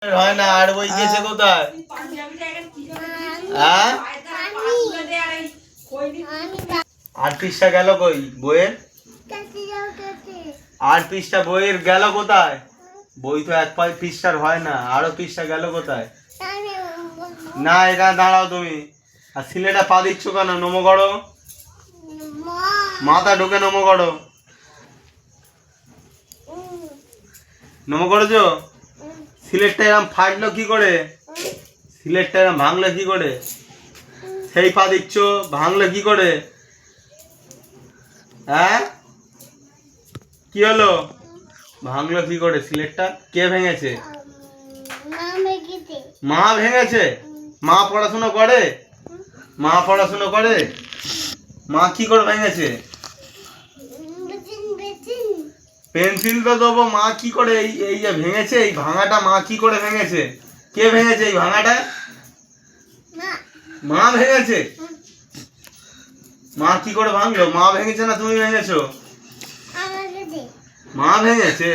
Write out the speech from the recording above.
হয় না আর বই গেছে কোথায়? হ্যাঁ, আর পৃষ্ঠা গেল কই বইয়ের? আর পৃষ্ঠা বইয়ের গেল কোথায়? বই তো এক পৃষ্ঠার হয় না, আরো পৃষ্ঠা গেল কোথায়? না এখানে দাঁড়াও তুমি। আর সিলেটা পা দিচ্ছ কেন? নমো করো, মাথা ঢুকে নমো করো। নমো করেছো? সিলেটটা এরম ফাটলো কি করে? সিলেটটা এরম ভাঙলো কি করে? সেই পা দিচ্ছ, ভাঙলো কি করে? হ্যাঁ, কি হলো? ভাঙলো কি করে সিলেটটা? কে ভেঙেছে? মা ভেঙেছে? মা পড়াশোনা করে? মা পড়াশোনা করে? মা কি করে ভেঙেছে? পেন্সিল তো দেবো, মা কি করে এই এই যে ভেঙেছে, এই ভাঙাটা মা কি করে ভেঙেছে? কে ভেঙেছে এই ভাঙাটা? মা ভেঙেছে? মা কি করে ভাঙলো? মা ভেঙেছে না তুমি ভেঙেছো? মা ভেঙেছে।